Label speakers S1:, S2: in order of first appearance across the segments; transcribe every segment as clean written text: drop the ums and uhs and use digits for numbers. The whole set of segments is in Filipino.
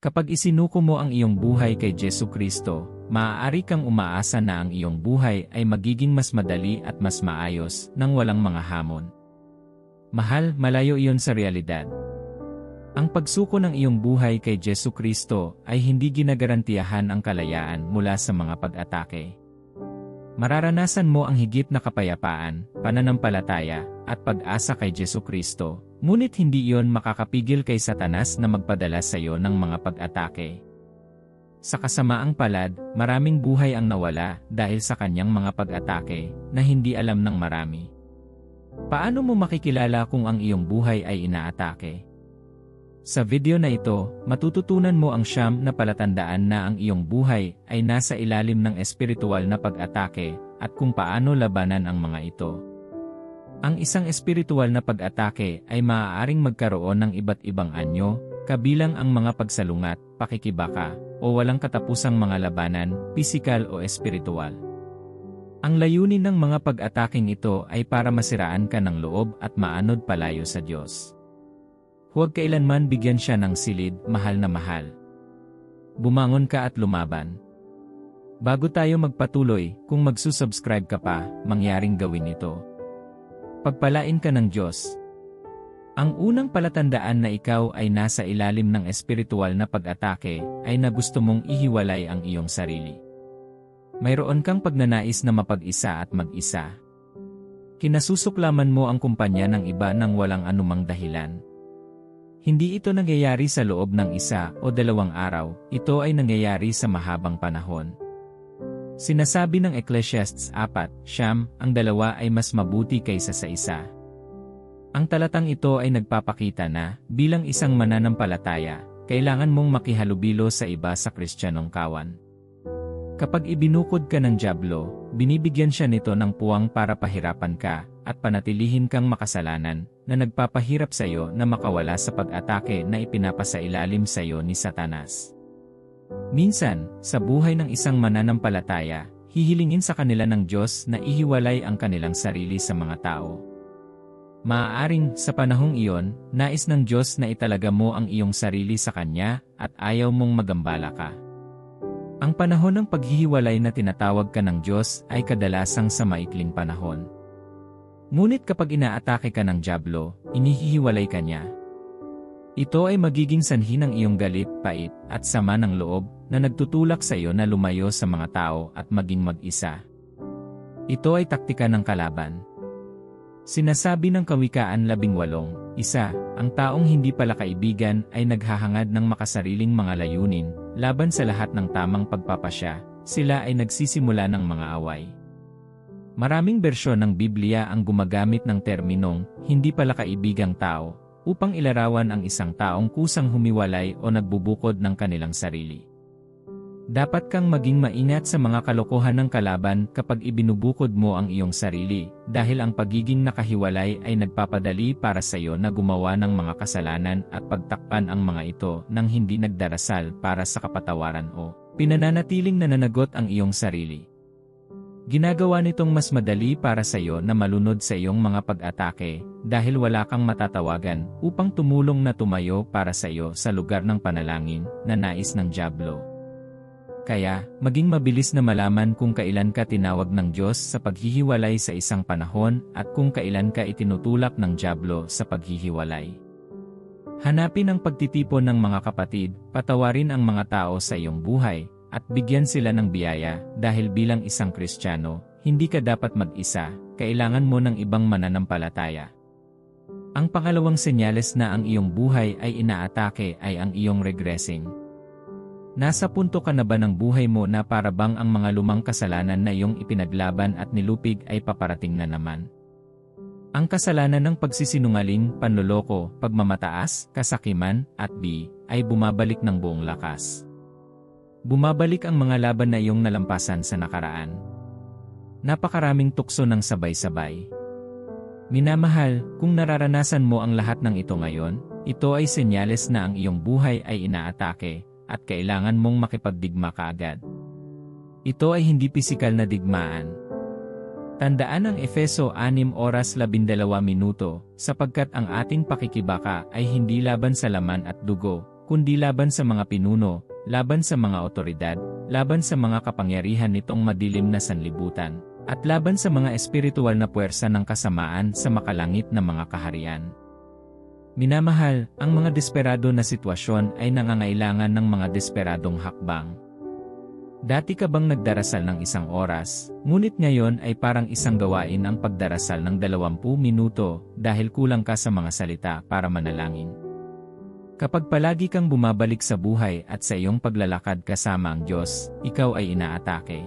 S1: Kapag isinuko mo ang iyong buhay kay Jesucristo, maaari kang umaasa na ang iyong buhay ay magiging mas madali at mas maayos nang walang mga hamon. Mahal, malayo iyon sa realidad. Ang pagsuko ng iyong buhay kay Jesucristo ay hindi ginagarantiyahan ang kalayaan mula sa mga pag-atake. Mararanasan mo ang higit na kapayapaan, pananampalataya, at pag-asa kay Jesucristo, ngunit hindi iyon makakapigil kay Satanas na magpadala sa iyo ng mga pag-atake. Sa kasamaang palad, maraming buhay ang nawala dahil sa kanyang mga pag-atake na hindi alam ng marami. Paano mo makikilala kung ang iyong buhay ay inaatake? Sa video na ito, matututunan mo ang siyam na palatandaan na ang iyong buhay ay nasa ilalim ng espiritual na pag-atake at kung paano labanan ang mga ito. Ang isang espiritual na pag-atake ay maaaring magkaroon ng iba't ibang anyo, kabilang ang mga pagsalungat, pakikibaka, o walang katapusang mga labanan, pisikal o espiritual. Ang layunin ng mga pag-ataking ito ay para masiraan ka ng loob at maanod palayo sa Diyos. Huwag kailanman bigyan siya ng silid, mahal na mahal. Bumangon ka at lumaban. Bago tayo magpatuloy, kung magsusubscribe ka pa, mangyaring gawin ito. Pagpalain ka ng Diyos. Ang unang palatandaan na ikaw ay nasa ilalim ng espiritual na pag-atake ay na gusto mong ihiwalay ang iyong sarili. Mayroon kang pagnanais na mapag-isa at mag-isa. Kinasusuklaman mo ang kumpanya ng iba nang walang anumang dahilan. Hindi ito nangyayari sa loob ng 1 o 2 araw, ito ay nangyayari sa mahabang panahon. Sinasabi ng Ecclesiastes 4:9, ang 2 ay mas mabuti kaysa sa 1. Ang talatang ito ay nagpapakita na, bilang isang mananampalataya, kailangan mong makihalubilo sa iba sa Kristiyanong kawan. Kapag ibinukod ka ng dyablo, binibigyan siya nito ng puwang para pahirapan ka, at panatilihin kang makasalanan, na nagpapahirap sa iyo na makawala sa pag-atake na ipinapasailalim sa iyo ni Satanas. Minsan, sa buhay ng isang mananampalataya, hihilingin sa kanila ng Diyos na ihiwalay ang kanilang sarili sa mga tao. Maaaring, sa panahong iyon, nais ng Diyos na italaga mo ang iyong sarili sa Kanya, at ayaw mong magambala ka. Ang panahon ng paghihiwalay na tinatawag ka ng Diyos ay kadalasang sa maikling panahon. Ngunit kapag inaatake ka ng dyablo, inihihiwalay ka niya. Ito ay magiging sanhi ng iyong galit, pait, at sama ng loob na nagtutulak sa iyo na lumayo sa mga tao at maging mag-isa. Ito ay taktika ng kalaban. Sinasabi ng Kawikaan 18:1, ang taong hindi pala kaibigan ay naghahangad ng makasariling mga layunin, laban sa lahat ng tamang pagpapasya, sila ay nagsisimula ng mga away. Maraming bersyon ng Biblia ang gumagamit ng terminong, hindi pala kaibigang tao, upang ilarawan ang isang taong kusang humiwalay o nagbubukod ng kanilang sarili. Dapat kang maging maingat sa mga kalokohan ng kalaban kapag ibinubukod mo ang iyong sarili, dahil ang pagiging nakahiwalay ay nagpapadali para sa iyo na gumawa ng mga kasalanan at pagtakpan ang mga ito nang hindi nagdarasal para sa kapatawaran o pinananatiling nananagot ang iyong sarili. Ginagawa nitong mas madali para sa iyo na malunod sa iyong mga pag-atake, dahil wala kang matatawagan upang tumulong na tumayo para sa iyo sa lugar ng panalangin na nais ng dyablo. Kaya, maging mabilis na malaman kung kailan ka tinawag ng Diyos sa paghihiwalay sa isang panahon at kung kailan ka itinutulak ng dyablo sa paghihiwalay. Hanapin ang pagtitipon ng mga kapatid, patawarin ang mga tao sa iyong buhay, at bigyan sila ng biyaya, dahil bilang isang Kristiyano, hindi ka dapat mag-isa, kailangan mo ng ibang mananampalataya. Ang pangalawang senyales na ang iyong buhay ay inaatake ay ang iyong regressing. Nasa punto ka na ba ng buhay mo na para bang ang mga lumang kasalanan na iyong ipinaglaban at nilupig ay paparating na naman? Ang kasalanan ng pagsisinungaling, panloloko, pagmamataas, kasakiman, at ay bumabalik ng buong lakas. Bumabalik ang mga laban na iyong nalampasan sa nakaraan. Napakaraming tukso ng sabay-sabay. Minamahal, kung nararanasan mo ang lahat ng ito ngayon, ito ay senyales na ang iyong buhay ay inaatake, at kailangan mong makipagdigma kaagad. Ito ay hindi pisikal na digmaan. Tandaan ang Efeso 6:12, sapagkat ang ating pakikibaka ay hindi laban sa laman at dugo, kundi laban sa mga pinuno, laban sa mga otoridad, laban sa mga kapangyarihan nitong madilim na sanlibutan, at laban sa mga espiritual na puwersa ng kasamaan sa makalangit na mga kaharian. Minamahal, ang mga desperado na sitwasyon ay nangangailangan ng mga desperadong hakbang. Dati ka bang nagdarasal ng 1 oras, ngunit ngayon ay parang isang gawain ang pagdarasal ng 20 minuto dahil kulang ka sa mga salita para manalangin? Kapag palagi kang bumabalik sa buhay at sa iyong paglalakad kasama ang Diyos, ikaw ay inaatake.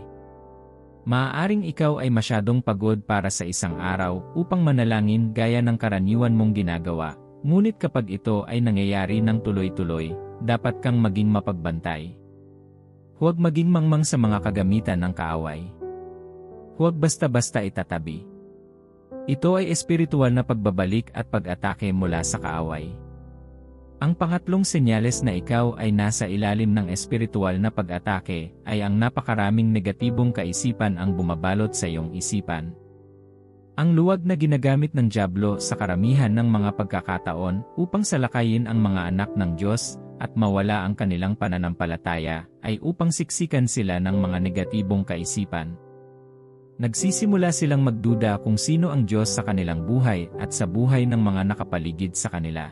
S1: Maaaring ikaw ay masyadong pagod para sa isang araw upang manalangin gaya ng karaniwan mong ginagawa, ngunit kapag ito ay nangyayari ng tuloy-tuloy, dapat kang maging mapagbantay. Huwag maging mangmang sa mga kagamitan ng kaaway. Huwag basta-basta itatabi. Ito ay espiritual na pagbabalik at pag-atake mula sa kaaway. Ang pangatlong senyales na ikaw ay nasa ilalim ng espiritual na pag-atake ay ang napakaraming negatibong kaisipan ang bumabalot sa iyong isipan. Ang luwag na ginagamit ng dyablo sa karamihan ng mga pagkakataon upang salakayin ang mga anak ng Diyos at mawala ang kanilang pananampalataya ay upang siksikan sila ng mga negatibong kaisipan. Nagsisimula silang magduda kung sino ang Diyos sa kanilang buhay at sa buhay ng mga nakapaligid sa kanila.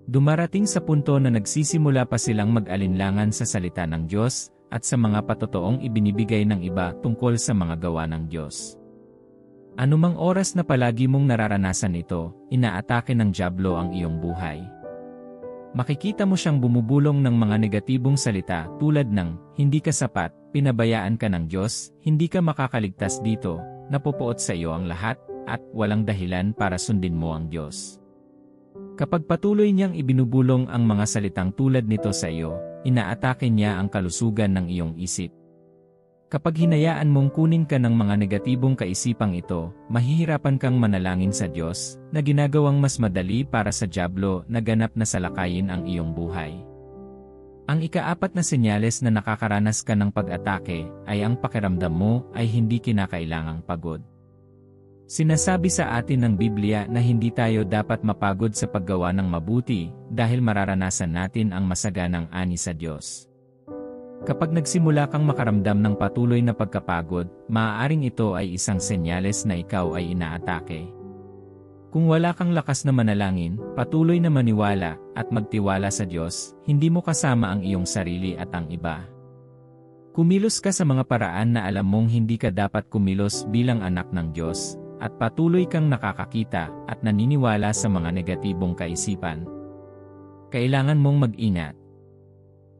S1: Dumarating sa punto na nagsisimula pa silang mag-alinlangan sa salita ng Diyos at sa mga patotoong ibinibigay ng iba tungkol sa mga gawa ng Diyos. Anumang oras na palagi mong nararanasan ito, inaatake ng dyablo ang iyong buhay. Makikita mo siyang bumubulong ng mga negatibong salita tulad ng, hindi ka sapat, pinabayaan ka ng Diyos, hindi ka makakaligtas dito, napupuot sa iyo ang lahat, at walang dahilan para sundin mo ang Diyos. Kapag patuloy niyang ibinubulong ang mga salitang tulad nito sa iyo, inaatake niya ang kalusugan ng iyong isip. Kapag hinayaan mong kunin ka ng mga negatibong kaisipang ito, mahihirapan kang manalangin sa Diyos, na ginagawang mas madali para sa dyablo na ganap na salakayin ang iyong buhay. Ang ika-4 na senyales na nakakaranas ka ng pag-atake ay ang pakiramdam mo ay hindi kinakailangang pagod. Sinasabi sa atin ng Biblia na hindi tayo dapat mapagod sa paggawa ng mabuti dahil mararanasan natin ang masaganang ani sa Diyos. Kapag nagsimula kang makaramdam ng patuloy na pagkapagod, maaaring ito ay isang senyales na ikaw ay inaatake. Kung wala kang lakas na manalangin, patuloy na maniwala at magtiwala sa Diyos, hindi mo kasama ang iyong sarili at ang iba. Kumilos ka sa mga paraan na alam mong hindi ka dapat kumilos bilang anak ng Diyos, at patuloy kang nakakakita at naniniwala sa mga negatibong kaisipan. Kailangan mong mag-ingat.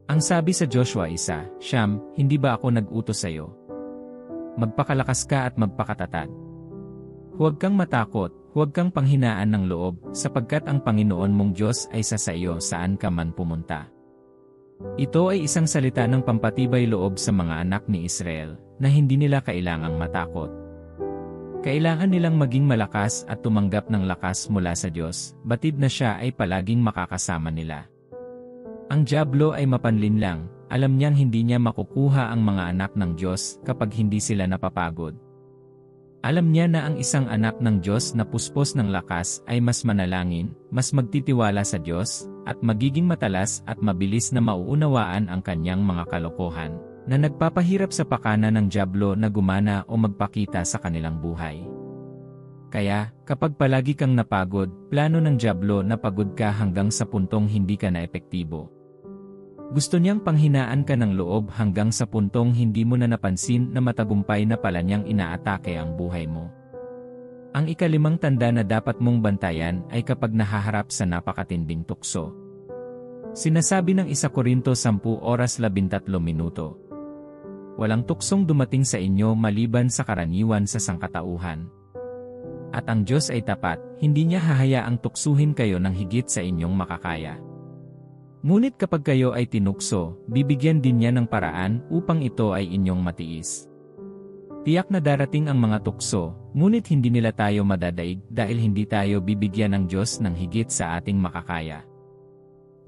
S1: Ang sabi sa Joshua 1:9, hindi ba ako nag-utos sa iyo? Magpakalakas ka at magpakatatag. Huwag kang matakot, huwag kang panghinaan ng loob, sapagkat ang Panginoon mong Diyos ay sa iyo saan ka man pumunta. Ito ay isang salita ng pampatibay loob sa mga anak ni Israel, na hindi nila kailangang matakot. Kailangan nilang maging malakas at tumanggap ng lakas mula sa Diyos, batid na siya ay palaging makakasama nila. Ang dyablo ay mapanlinlang, alam niyang hindi niya makukuha ang mga anak ng Diyos kapag hindi sila napapagod. Alam niya na ang isang anak ng Diyos na puspos ng lakas ay mas manalangin, mas magtitiwala sa Diyos, at magiging matalas at mabilis na mauunawaan ang kanyang mga kalokohan, na nagpapahirap sa pakana ng dyablo na gumana o magpakita sa kanilang buhay. Kaya, kapag palagi kang napagod, plano ng dyablo na pagod ka hanggang sa puntong hindi ka na epektibo. Gusto niyang panghinaan ka ng loob hanggang sa puntong hindi mo na napansin na matagumpay na pala niyang inaatake ang buhay mo. Ang ika-5 tanda na dapat mong bantayan ay kapag nahaharap sa napakatinding tukso. Sinasabi ng 1 Korinto 10:13. Walang tuksong dumating sa inyo maliban sa karaniwan sa sangkatauhan. At ang Diyos ay tapat, hindi niya hahayaang tuksuhin kayo ng higit sa inyong makakaya. Ngunit kapag kayo ay tinukso, bibigyan din niya ng paraan upang ito ay inyong matiis. Tiyak na darating ang mga tukso, ngunit hindi nila tayo madadaig dahil hindi tayo bibigyan ng Diyos ng higit sa ating makakaya.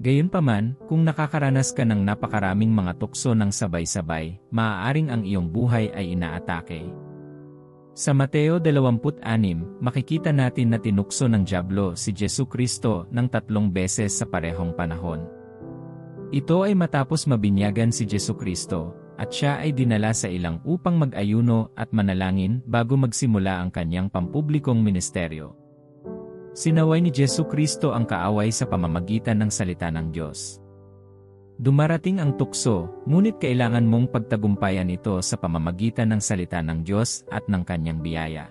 S1: Gayunpaman, kung nakakaranas ka ng napakaraming mga tukso ng sabay-sabay, maaaring ang iyong buhay ay inaatake. Sa Mateo 26, makikita natin na tinukso ng dyablo si Jesucristo ng 3 beses sa parehong panahon. Ito ay matapos mabinyagan si Jesucristo, at siya ay dinala sa ilang upang mag-ayuno at manalangin bago magsimula ang kanyang pampublikong ministeryo. Sinaway ni Jesucristo ang kaaway sa pamamagitan ng salita ng Diyos. Dumarating ang tukso, ngunit kailangan mong pagtagumpayan ito sa pamamagitan ng salita ng Diyos at ng kanyang biyaya.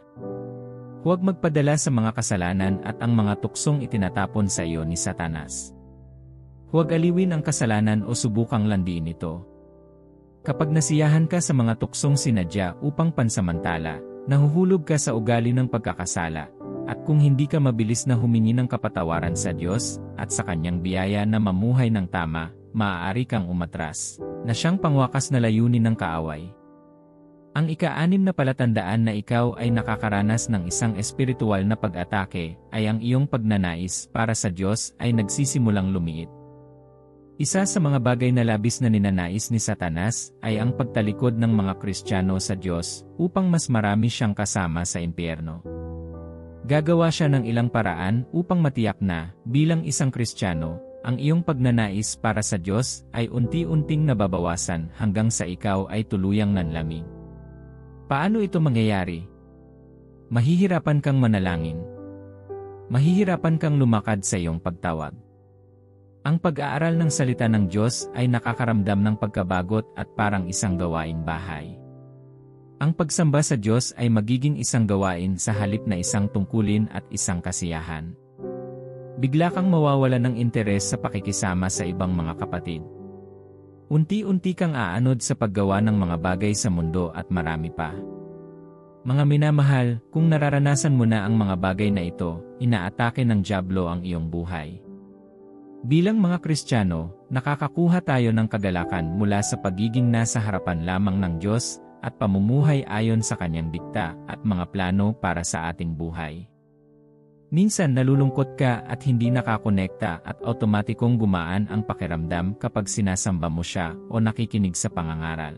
S1: Huwag magpadala sa mga kasalanan at ang mga tuksong itinatapon sa iyo ni Satanas. Huwag aliwin ang kasalanan o subukang landiin ito. Kapag nasiyahan ka sa mga tuksong sinadya upang pansamantala, nahuhulog ka sa ugali ng pagkakasala, at kung hindi ka mabilis na humingi ng kapatawaran sa Diyos at sa kanyang biyaya na mamuhay ng tama, maaari kang umatras, na siyang pangwakas na layunin ng kaaway. Ang ika-6 na palatandaan na ikaw ay nakakaranas ng isang espiritual na pag-atake ay ang iyong pagnanais para sa Diyos ay nagsisimulang lumiit. Isa sa mga bagay na labis na ninanais ni Satanas ay ang pagtalikod ng mga Kristiyano sa Diyos upang mas marami siyang kasama sa impyerno. Gagawa siya ng ilang paraan upang matiyak na, bilang isang Kristiyano, ang iyong pagnanais para sa Diyos ay unti-unting nababawasan hanggang sa ikaw ay tuluyang nanlamig. Paano ito mangyayari? Mahihirapan kang manalangin. Mahihirapan kang lumakad sa iyong pagtawag. Ang pag-aaral ng salita ng Diyos ay nakakaramdam ng pagkabagot at parang isang gawaing bahay. Ang pagsamba sa Diyos ay magiging isang gawain sa halip na isang tungkulin at isang kasiyahan. Bigla kang mawawala ng interes sa pakikisama sa ibang mga kapatid. Unti-unti kang aanod sa paggawa ng mga bagay sa mundo at marami pa. Mga minamahal, kung nararanasan mo na ang mga bagay na ito, inaatake ng dyablo ang iyong buhay. Bilang mga Kristiyano, nakakakuha tayo ng kagalakan mula sa pagiging nasa harapan lamang ng Diyos at pamumuhay ayon sa kanyang dikta at mga plano para sa ating buhay. Minsan nalulungkot ka at hindi nakakonekta at automatikong gumaan ang pakiramdam kapag sinasamba mo siya o nakikinig sa pangangaral.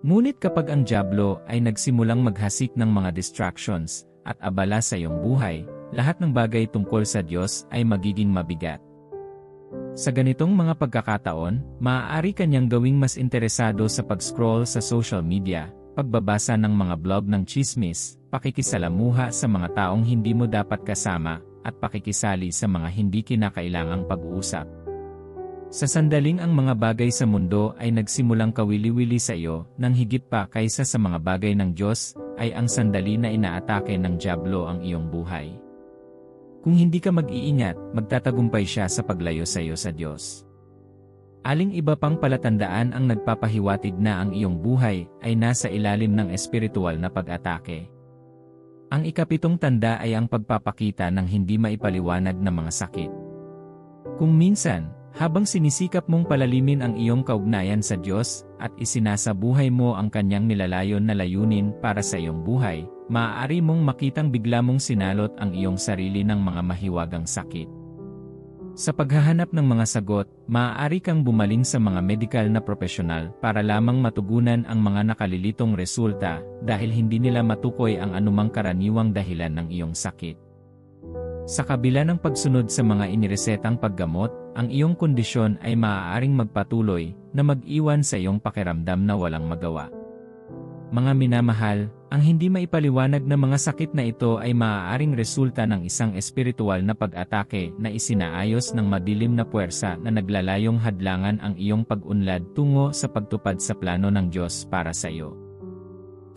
S1: Ngunit kapag ang dyablo ay nagsimulang maghasik ng mga distractions at abala sa iyong buhay, lahat ng bagay tungkol sa Diyos ay magiging mabigat. Sa ganitong mga pagkakataon, maaari kanyang gawing mas interesado sa pag-scroll sa social media, pagbabasa ng mga blog ng tsismis, pakikisalamuha sa mga taong hindi mo dapat kasama, at pakikisali sa mga hindi kinakailangang pag-uusap. Sa sandaling ang mga bagay sa mundo ay nagsimulang kawili-wili sa iyo, nang higit pa kaysa sa mga bagay ng Diyos, ay ang sandali na inaatake ng dyablo ang iyong buhay. Kung hindi ka mag-iingat, magtatagumpay siya sa paglayo sa iyo sa Diyos. Aling iba pang palatandaan ang nagpapahiwatig na ang iyong buhay ay nasa ilalim ng espiritual na pag-atake. Ang ika-7 tanda ay ang pagpapakita ng hindi maipaliwanag na mga sakit. Kung minsan, habang sinisikap mong palalimin ang iyong kaugnayan sa Diyos at isinasabuhay mo ang kanyang nilalayon na layunin para sa iyong buhay, maaari mong makitang bigla mong sinalot ang iyong sarili ng mga mahiwagang sakit. Sa paghahanap ng mga sagot, maaari kang bumaling sa mga medikal na profesional para lamang matugunan ang mga nakalilitong resulta dahil hindi nila matukoy ang anumang karaniwang dahilan ng iyong sakit. Sa kabila ng pagsunod sa mga iniresetang paggamot, ang iyong kondisyon ay maaaring magpatuloy na mag-iwan sa iyong pakiramdam na walang magawa. Mga minamahal, ang hindi maipaliwanag na mga sakit na ito ay maaaring resulta ng isang espiritual na pag-atake na isinaayos ng madilim na puwersa na naglalayong hadlangan ang iyong pag-unlad tungo sa pagtupad sa plano ng Diyos para sa iyo.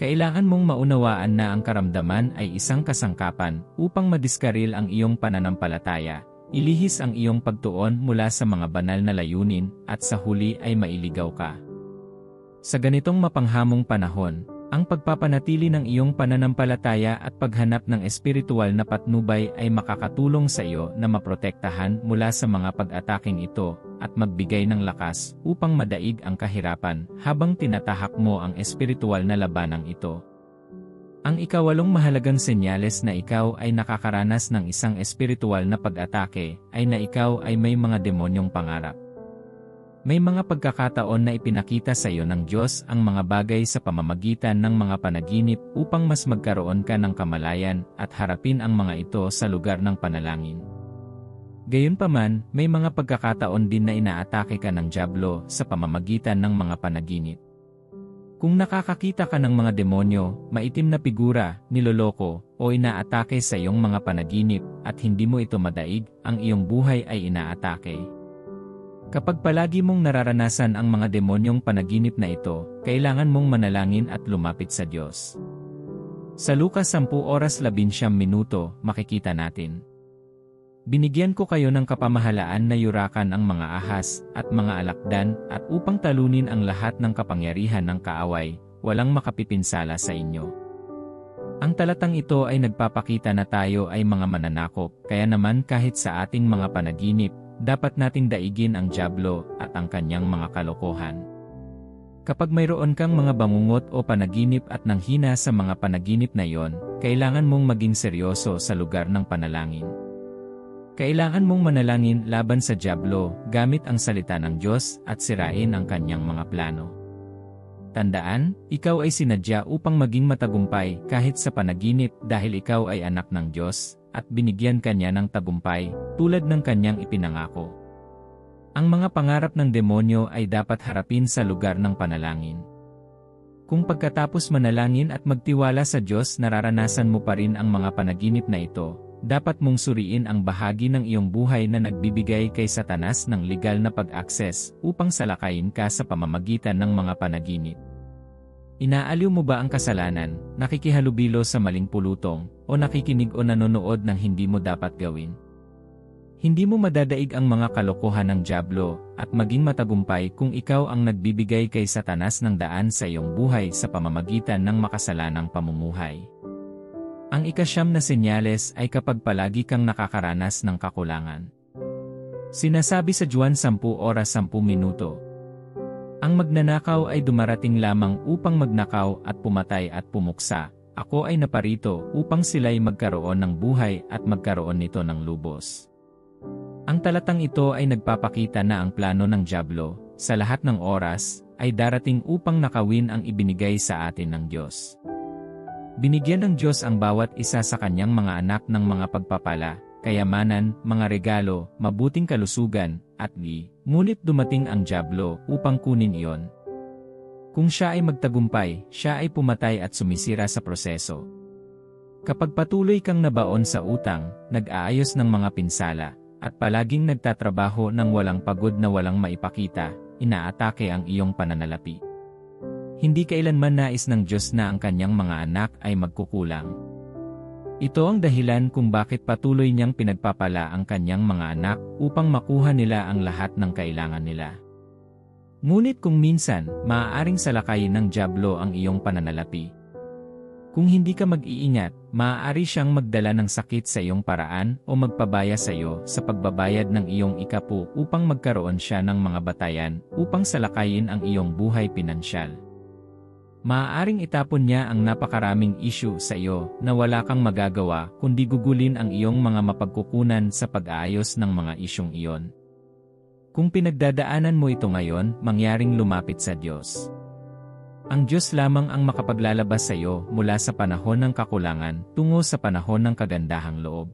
S1: Kailangan mong maunawaan na ang karamdaman ay isang kasangkapan upang madiskaril ang iyong pananampalataya, ilihis ang iyong pagtuon mula sa mga banal na layunin, at sa huli ay mailigaw ka. Sa ganitong mapanghamong panahon, ang pagpapanatili ng iyong pananampalataya at paghanap ng espiritual na patnubay ay makakatulong sa iyo na maprotektahan mula sa mga pag-ataking ito at magbigay ng lakas upang madaig ang kahirapan habang tinatahak mo ang espiritual na labanang ito. Ang ika-8 mahalagang senyales na ikaw ay nakakaranas ng isang espiritual na pag-atake ay na ikaw ay may mga demonyong pangarap. May mga pagkakataon na ipinakita sa iyo ng Diyos ang mga bagay sa pamamagitan ng mga panaginip upang mas magkaroon ka ng kamalayan at harapin ang mga ito sa lugar ng panalangin. Gayunpaman, may mga pagkakataon din na inaatake ka ng dyablo sa pamamagitan ng mga panaginip. Kung nakakakita ka ng mga demonyo, maitim na figura, niloloko, o inaatake sa iyong mga panaginip at hindi mo ito madaig, ang iyong buhay ay inaatake. Kapag palagi mong nararanasan ang mga demonyong panaginip na ito, kailangan mong manalangin at lumapit sa Diyos. Sa Lucas 10:11 makikita natin. Binigyan ko kayo ng kapamahalaan na yurakan ang mga ahas at mga alakdan at upang talunin ang lahat ng kapangyarihan ng kaaway, walang makapipinsala sa inyo. Ang talatang ito ay nagpapakita na tayo ay mga mananakop, kaya naman kahit sa ating mga panaginip, dapat nating daigin ang dyablo at ang kanyang mga kalokohan. Kapag mayroon kang mga bangungot o panaginip at nanghina sa mga panaginip na iyon, kailangan mong maging seryoso sa lugar ng panalangin. Kailangan mong manalangin laban sa dyablo gamit ang salita ng Diyos at sirain ang kanyang mga plano. Tandaan, ikaw ay sinadya upang maging matagumpay kahit sa panaginip dahil ikaw ay anak ng Diyos at binigyan kanya ng tagumpay tulad ng kanyang ipinangako. Ang mga pangarap ng demonyo ay dapat harapin sa lugar ng panalangin. Kung pagkatapos manalangin at magtiwala sa Diyos nararanasan mo pa rin ang mga panaginip na ito, dapat mong suriin ang bahagi ng iyong buhay na nagbibigay kay Satanas ng legal na pag-access upang salakayin ka sa pamamagitan ng mga panaginip. Inaaliw mo ba ang kasalanan, nakikihalubilo sa maling pulutong, o nakikinig o nanonood ng hindi mo dapat gawin? Hindi mo madadaig ang mga kalokohan ng dyablo at maging matagumpay kung ikaw ang nagbibigay kay Satanas ng daan sa iyong buhay sa pamamagitan ng makasalanang pamumuhay. Ang ika-9 na senyales ay kapag palagi kang nakakaranas ng kakulangan. Sinasabi sa Juan 10:10, ang magnanakaw ay dumarating lamang upang magnakaw at pumatay at pumuksa. Ako ay naparito upang sila'y magkaroon ng buhay at magkaroon nito ng lubos. Ang talatang ito ay nagpapakita na ang plano ng dyablo, sa lahat ng oras, ay darating upang nakawin ang ibinigay sa atin ng Diyos. Binigyan ng Diyos ang bawat isa sa kanyang mga anak ng mga pagpapala, kayamanan, mga regalo, mabuting kalusugan, at ngunit dumating ang dyablo upang kunin iyon. Kung siya ay magtagumpay, siya ay pumatay at sumisira sa proseso. Kapag patuloy kang nabaon sa utang, nag-aayos ng mga pinsala, at palaging nagtatrabaho ng walang pagod na walang maipakita, inaatake ang iyong pananalapi. Hindi kailanman nais ng Diyos na ang kanyang mga anak ay magkukulang. Ito ang dahilan kung bakit patuloy niyang pinagpapala ang kanyang mga anak upang makuha nila ang lahat ng kailangan nila. Ngunit kung minsan, maaaring salakayin ng dyablo ang iyong pananalapi. Kung hindi ka mag-iingat, maaari siyang magdala ng sakit sa iyong paraan o magpabaya sa iyo sa pagbabayad ng iyong ikapu upang magkaroon siya ng mga batayan upang salakayin ang iyong buhay pinansyal. Maaaring itapon niya ang napakaraming issue sa iyo na wala kang magagawa kundi gugulin ang iyong mga mapagkukunan sa pag-aayos ng mga isyung iyon. Kung pinagdadaanan mo ito ngayon, mangyaring lumapit sa Diyos. Ang Diyos lamang ang makapaglalabas sa iyo mula sa panahon ng kakulangan tungo sa panahon ng kagandahang loob.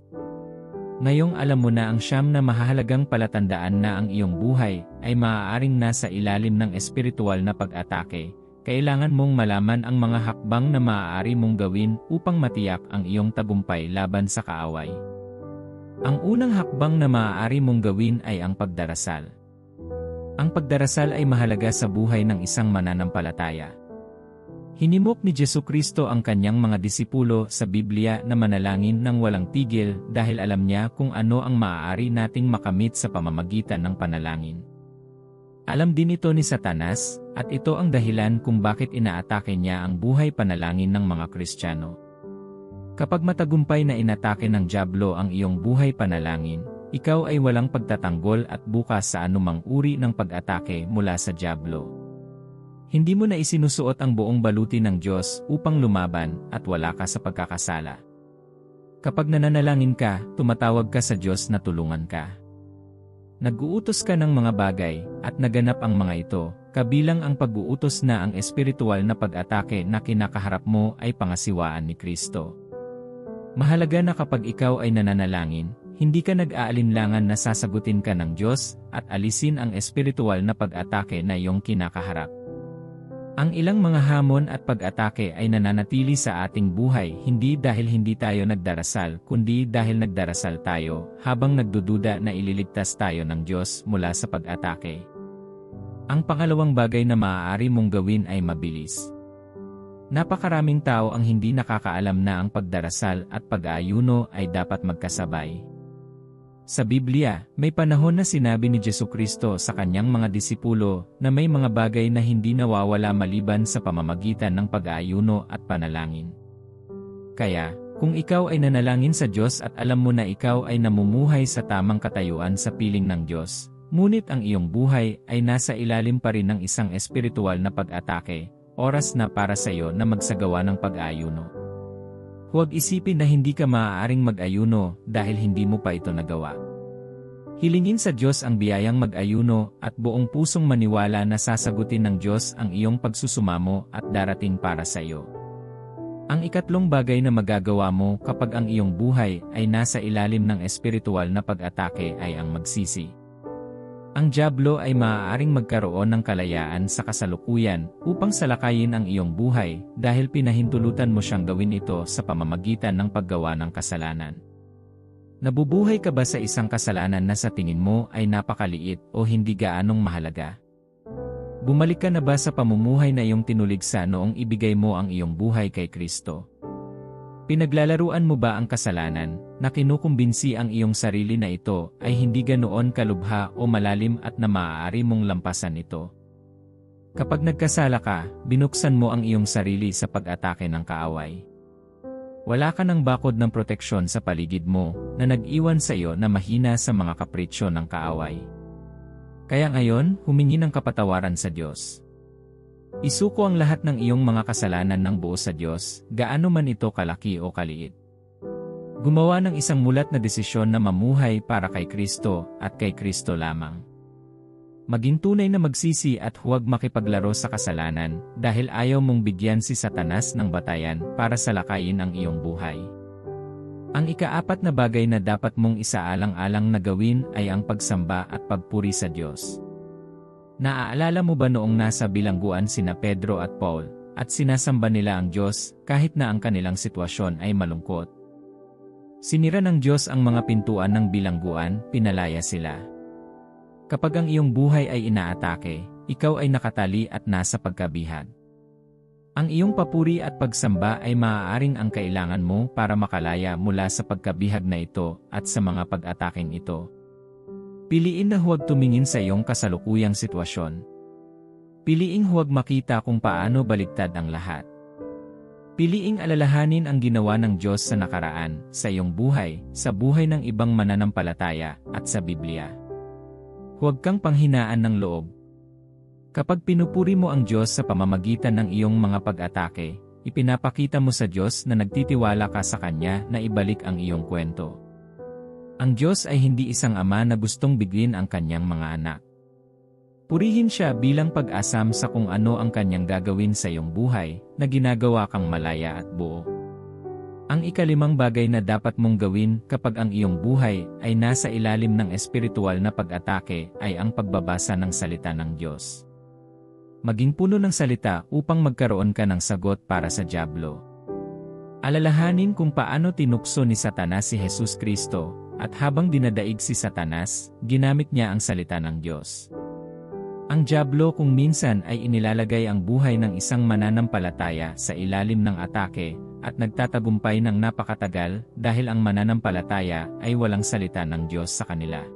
S1: Ngayong alam mo na ang siyam na mahahalagang palatandaan na ang iyong buhay ay maaaring nasa ilalim ng espiritual na pag-atake, kailangan mong malaman ang mga hakbang na maaari mong gawin upang matiyak ang iyong tagumpay laban sa kaaway. Ang unang hakbang na maaari mong gawin ay ang pagdarasal. Ang pagdarasal ay mahalaga sa buhay ng isang mananampalataya. Hinimok ni Jesucristo ang kanyang mga disipulo sa Biblia na manalangin ng walang tigil dahil alam niya kung ano ang maaari nating makamit sa pamamagitan ng panalangin. Alam din ito ni Satanas, at ito ang dahilan kung bakit inaatake niya ang buhay panalangin ng mga Kristiyano. Kapag matagumpay na inatake ng dyablo ang iyong buhay panalangin, ikaw ay walang pagtatanggol at bukas sa anumang uri ng pag-atake mula sa dyablo. Hindi mo na isinusuot ang buong baluti ng Diyos upang lumaban at wala ka sa pagkakasala. Kapag nananalangin ka, tumatawag ka sa Diyos na tulungan ka. Nag-uutos ka ng mga bagay, at naganap ang mga ito, kabilang ang pag-uutos na ang espiritual na pag-atake na kinakaharap mo ay pangasiwaan ni Kristo. Mahalaga na kapag ikaw ay nananalangin, hindi ka nag-aalinlangan na sasagutin ka ng Diyos at alisin ang espiritual na pag-atake na iyong kinakaharap. Ang ilang mga hamon at pag-atake ay nananatili sa ating buhay hindi dahil hindi tayo nagdarasal kundi dahil nagdarasal tayo habang nagdududa na ililigtas tayo ng Diyos mula sa pag-atake. Ang pangalawang bagay na maaari mong gawin ay mabilis. Napakaraming tao ang hindi nakakaalam na ang pagdarasal at pag-aayuno ay dapat magkasabay. Sa Biblia, may panahon na sinabi ni Jesucristo sa kanyang mga disipulo na may mga bagay na hindi nawawala maliban sa pamamagitan ng pag-aayuno at panalangin. Kaya, kung ikaw ay nanalangin sa Diyos at alam mo na ikaw ay namumuhay sa tamang katayuan sa piling ng Diyos, ngunit ang iyong buhay ay nasa ilalim pa rin ng isang espiritual na pag-atake, oras na para sa iyo na magsagawa ng pag-aayuno. Huwag isipin na hindi ka maaaring mag-ayuno dahil hindi mo pa ito nagawa. Hilingin sa Diyos ang biyayang mag-ayuno at buong pusong maniwala na sasagutin ng Diyos ang iyong pagsusumamo at darating para sa iyo. Ang ikatlong bagay na magagawa mo kapag ang iyong buhay ay nasa ilalim ng espiritual na pag-atake ay ang magsisi. Ang dyablo ay maaaring magkaroon ng kalayaan sa kasalukuyan upang salakayin ang iyong buhay dahil pinahintulutan mo siyang gawin ito sa pamamagitan ng paggawa ng kasalanan. Nabubuhay ka ba sa isang kasalanan na sa tingin mo ay napakaliit o hindi gaanong mahalaga? Bumalik ka na ba sa pamumuhay na iyong tinuligsa noong ibigay mo ang iyong buhay kay Kristo? Pinaglalaruan mo ba ang kasalanan, na kinukumbinsi ang iyong sarili na ito ay hindi ganoon kalubha o malalim at na maaari mong lampasan ito? Kapag nagkasala ka, binuksan mo ang iyong sarili sa pag-atake ng kaaway. Wala ka ng bakod ng proteksyon sa paligid mo na nag-iwan sa iyo na mahina sa mga kapritsyo ng kaaway. Kaya ngayon, humingi ng kapatawaran sa Diyos. Isuko ang lahat ng iyong mga kasalanan ng buo sa Diyos, gaano man ito kalaki o kaliit. Gumawa ng isang mulat na desisyon na mamuhay para kay Kristo at kay Kristo lamang. Maging tunay na magsisi at huwag makipaglaro sa kasalanan dahil ayaw mong bigyan si Satanas ng batayan para salakayin ang iyong buhay. Ang ikaapat na bagay na dapat mong isaalang-alang na gawin ay ang pagsamba at pagpuri sa Diyos. Naaalala mo ba noong nasa bilangguan sina Pedro at Paul, at sinasamba nila ang Diyos kahit na ang kanilang sitwasyon ay malungkot? Sinira ng Diyos ang mga pintuan ng bilangguan, pinalaya sila. Kapag ang iyong buhay ay inaatake, ikaw ay nakatali at nasa pagkabihag. Ang iyong papuri at pagsamba ay maaaring ang kailangan mo para makalaya mula sa pagkabihag na ito at sa mga pag-ataking ito. Piliin na huwag tumingin sa iyong kasalukuyang sitwasyon. Piliing huwag makita kung paano baliktad ang lahat. Piliing alalahanin ang ginawa ng Diyos sa nakaraan, sa iyong buhay, sa buhay ng ibang mananampalataya, at sa Biblia. Huwag kang panghinaan ng loob. Kapag pinupuri mo ang Diyos sa pamamagitan ng iyong mga pag-atake, ipinapakita mo sa Diyos na nagtitiwala ka sa Kanya na ibalik ang iyong kwento. Ang Diyos ay hindi isang ama na gustong bigin ang kanyang mga anak. Purihin siya bilang pag-asam sa kung ano ang kanyang gagawin sa iyong buhay, na ginagawa kang malaya at buo. Ang ikalimang bagay na dapat mong gawin kapag ang iyong buhay ay nasa ilalim ng espiritual na pag-atake ay ang pagbabasa ng salita ng Diyos. Maging puno ng salita upang magkaroon ka ng sagot para sa dyablo. Alalahanin kung paano tinukso ni Satanas si Jesus Kristo, at habang dinadaig si Satanas, ginamit niya ang salita ng Diyos. Ang dyablo kung minsan ay inilalagay ang buhay ng isang mananampalataya sa ilalim ng atake, at nagtatagumpay ng napakatagal dahil ang mananampalataya ay walang salita ng Diyos sa kanila.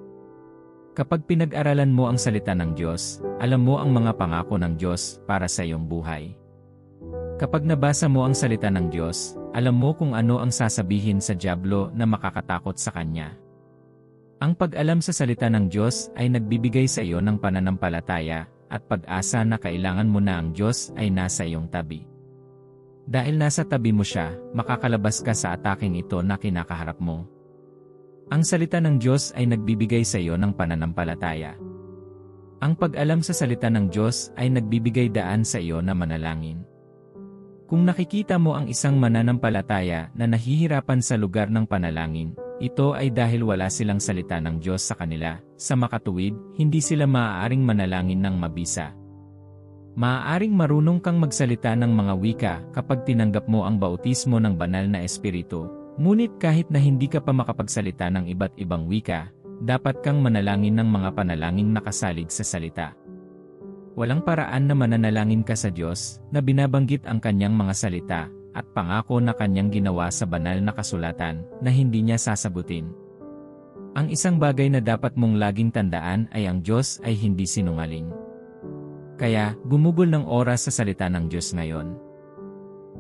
S1: Kapag pinag-aralan mo ang salita ng Diyos, alam mo ang mga pangako ng Diyos para sa iyong buhay. Kapag nabasa mo ang salita ng Diyos, alam mo kung ano ang sasabihin sa dyablo na makakatakot sa kanya. Ang pag-alam sa salita ng Diyos ay nagbibigay sa iyo ng pananampalataya at pag-asa na kailangan mo na ang Diyos ay nasa iyong tabi. Dahil nasa tabi mo siya, makakalabas ka sa ataking ito na kinakaharap mo. Ang salita ng Diyos ay nagbibigay sa iyo ng pananampalataya. Ang pag-alam sa salita ng Diyos ay nagbibigay daan sa iyo na manalangin. Kung nakikita mo ang isang mananampalataya na nahihirapan sa lugar ng panalangin, ito ay dahil wala silang salita ng Diyos sa kanila. Sa makatuwid, hindi sila maaaring manalangin ng mabisa. Maaaring marunong kang magsalita ng mga wika kapag tinanggap mo ang bautismo ng banal na espiritu. Ngunit kahit na hindi ka pa makapagsalita ng iba't ibang wika, dapat kang manalangin ng mga panalangin nakasalig sa salita. Walang paraan na mananalangin ka sa Diyos na binabanggit ang kanyang mga salita at pangako na kanyang ginawa sa banal na kasulatan na hindi niya sasagutin. Ang isang bagay na dapat mong laging tandaan ay ang Diyos ay hindi sinungaling. Kaya, gumugol ng oras sa salita ng Diyos ngayon.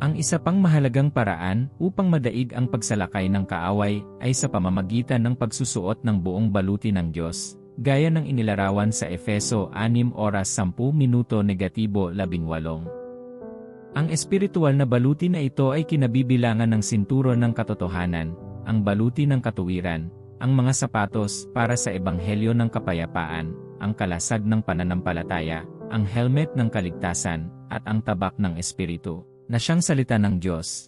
S1: Ang isa pang mahalagang paraan upang madaig ang pagsalakay ng kaaway ay sa pamamagitan ng pagsusuot ng buong baluti ng Diyos, gaya ng inilarawan sa Efeso 6:10-18. Ang espiritual na baluti na ito ay kinabibilangan ng sinturon ng katotohanan, ang baluti ng katuwiran, ang mga sapatos para sa ebanghelyo ng kapayapaan, ang kalasag ng pananampalataya, ang helmet ng kaligtasan, at ang tabak ng espiritu, na siyang salita ng Diyos.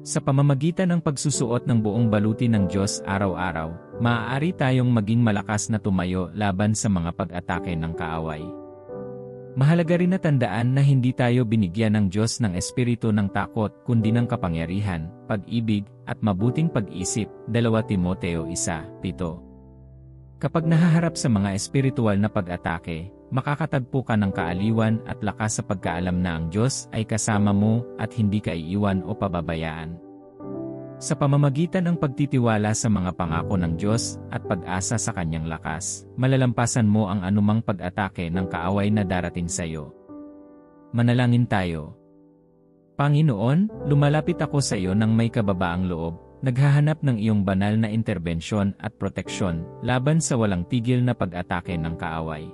S1: Sa pamamagitan ng pagsusuot ng buong baluti ng Diyos araw-araw, maaari tayong maging malakas na tumayo laban sa mga pag-atake ng kaaway. Mahalaga rin na tandaan na hindi tayo binigyan ng Diyos ng espiritu ng takot kundi ng kapangyarihan, pag-ibig, at mabuting pag-isip. 2 Timoteo 1:7. Kapag nahaharap sa mga espiritual na pag-atake, makakatagpo ka ng kaaliwan at lakas sa pagkaalam na ang Diyos ay kasama mo at hindi ka iiwan o pababayaan. Sa pamamagitan ng pagtitiwala sa mga pangako ng Diyos at pag-asa sa kanyang lakas, malalampasan mo ang anumang pag-atake ng kaaway na darating sa iyo. Manalangin tayo. Panginoon, lumalapit ako sa iyo ng may kababaang loob, naghahanap ng iyong banal na interbensyon at proteksyon laban sa walang tigil na pag-atake ng kaaway.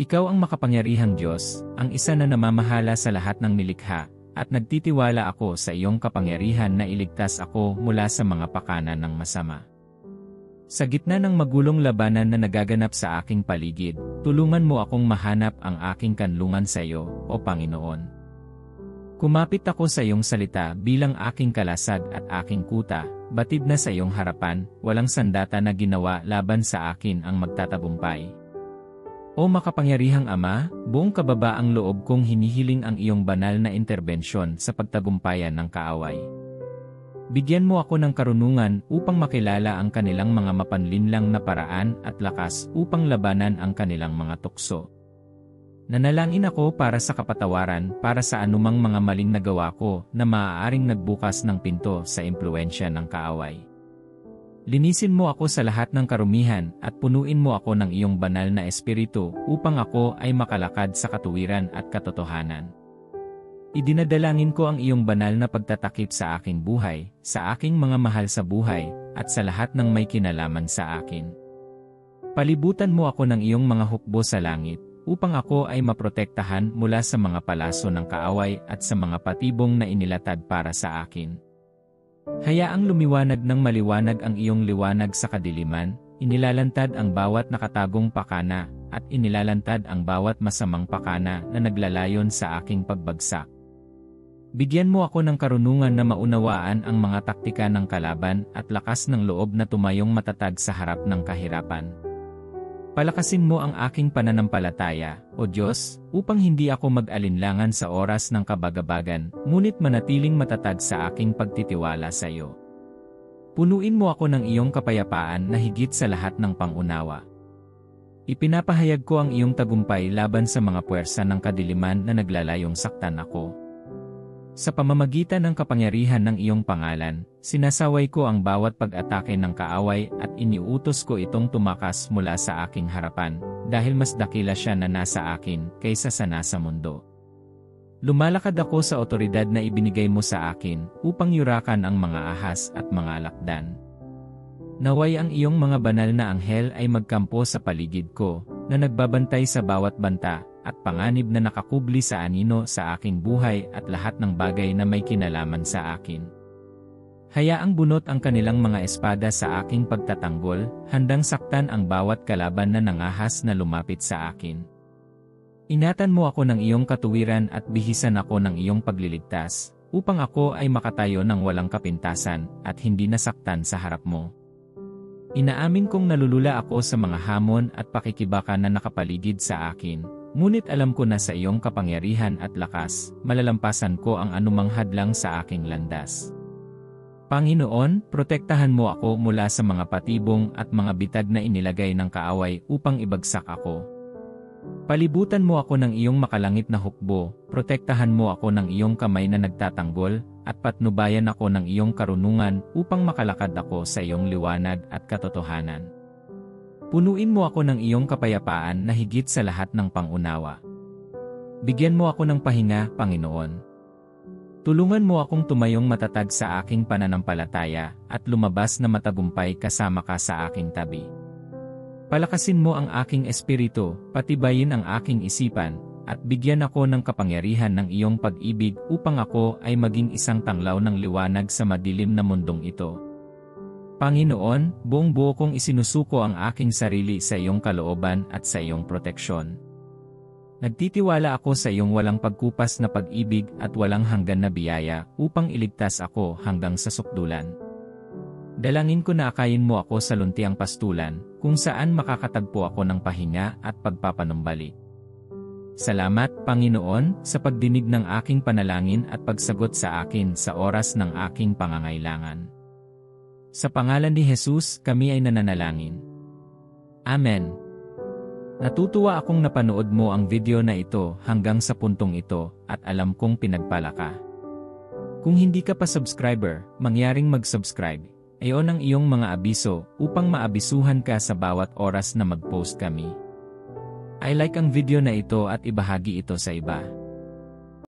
S1: Ikaw ang makapangyarihang Diyos, ang isa na namamahala sa lahat ng nilikha, at nagtitiwala ako sa iyong kapangyarihan na iligtas ako mula sa mga pakana ng masama. Sa gitna ng magulong labanan na nagaganap sa aking paligid, tulungan mo akong mahanap ang aking kanlungan sa iyo, O Panginoon. Kumapit ako sa iyong salita bilang aking kalasag at aking kuta, batid na sa iyong harapan, walang sandata na ginawa laban sa akin ang magtatagumpay. O makapangyarihang Ama, buong kababaang loob kong hinihiling ang iyong banal na interbensyon sa pagtagumpayan ng kaaway. Bigyan mo ako ng karunungan upang makilala ang kanilang mga mapanlinlang na paraan at lakas upang labanan ang kanilang mga tukso. Nanalangin ako para sa kapatawaran para sa anumang mga maling nagawa ko na maaaring nagbukas ng pinto sa impluwensya ng kaaway. Linisin mo ako sa lahat ng karumihan at punuin mo ako ng iyong banal na espiritu upang ako ay makalakad sa katuwiran at katotohanan. Idinadalangin ko ang iyong banal na pagtatakip sa aking buhay, sa aking mga mahal sa buhay, at sa lahat ng may kinalaman sa akin. Palibutan mo ako ng iyong mga hukbo sa langit, upang ako ay maprotektahan mula sa mga palaso ng kaaway at sa mga patibong na inilatad para sa akin. Hayaang lumiwanag ng maliwanag ang iyong liwanag sa kadiliman, inilalantad ang bawat nakatagong pakana, at inilalantad ang bawat masamang pakana na naglalayon sa aking pagbagsak. Bigyan mo ako ng karunungan na maunawaan ang mga taktika ng kalaban at lakas ng loob na tumayong matatag sa harap ng kahirapan. Palakasin mo ang aking pananampalataya, O Diyos, upang hindi ako mag-alinlangan sa oras ng kabagabagan, ngunit manatiling matatag sa aking pagtitiwala sa iyo. Punuin mo ako ng iyong kapayapaan na higit sa lahat ng pangunawa. Ipinapahayag ko ang iyong tagumpay laban sa mga puwersa ng kadiliman na naglalayong saktan ako. Sa pamamagitan ng kapangyarihan ng iyong pangalan, sinasaway ko ang bawat pag-atake ng kaaway at iniutos ko itong tumakas mula sa aking harapan, dahil mas dakila siya na nasa akin kaysa sa nasa mundo. Lumalakad ako sa otoridad na ibinigay mo sa akin upang yurakan ang mga ahas at mga lakdan. Naway ang iyong mga banal na anghel ay magkampo sa paligid ko, na nagbabantay sa bawat banta, at panganib na nakakubli sa anino sa aking buhay at lahat ng bagay na may kinalaman sa akin. Hayaang bunot ang kanilang mga espada sa aking pagtatanggol, handang saktan ang bawat kalaban na nangahas na lumapit sa akin. Ingatan mo ako ng iyong katuwiran at bihisan ako ng iyong pagliligtas, upang ako ay makatayo ng walang kapintasan at hindi nasaktan sa harap mo. Inaamin kong nalulula ako sa mga hamon at pakikibaka na nakapaligid sa akin, ngunit alam ko na sa iyong kapangyarihan at lakas, malalampasan ko ang anumang hadlang sa aking landas. Panginoon, protektahan mo ako mula sa mga patibong at mga bitag na inilagay ng kaaway upang ibagsak ako. Palibutan mo ako ng iyong makalangit na hukbo, protektahan mo ako ng iyong kamay na nagtatanggol, at patnubayan ako ng iyong karunungan upang makalakad ako sa iyong liwanag at katotohanan. Punuin mo ako ng iyong kapayapaan na higit sa lahat ng pangunawa. Bigyan mo ako ng pahinga, Panginoon. Tulungan mo akong tumayong matatag sa aking pananampalataya at lumabas na matagumpay kasama ka sa aking tabi. Palakasin mo ang aking espiritu, patibayin ang aking isipan, at bigyan ako ng kapangyarihan ng iyong pag-ibig upang ako ay maging isang tanglaw ng liwanag sa madilim na mundong ito. Panginoon, buong buo kong isinusuko ang aking sarili sa iyong kalooban at sa iyong proteksyon. Nagtitiwala ako sa iyong walang pagkupas na pag-ibig at walang hanggan na biyaya upang iligtas ako hanggang sa sukdulan. Dalangin ko na akayin mo ako sa luntiang pastulan, kung saan makakatagpo ako ng pahinga at pagpapanumbalik. Salamat, Panginoon, sa pagdinig ng aking panalangin at pagsagot sa akin sa oras ng aking pangangailangan. Sa pangalan ni Jesus, kami ay nananalangin. Amen. Natutuwa akong napanood mo ang video na ito hanggang sa puntong ito at alam kong pinagpala ka. Kung hindi ka pa subscriber, mangyaring mag-subscribe. Ayon ang iyong mga abiso upang maabisuhan ka sa bawat oras na mag-post kami. I like ang video na ito at ibahagi ito sa iba.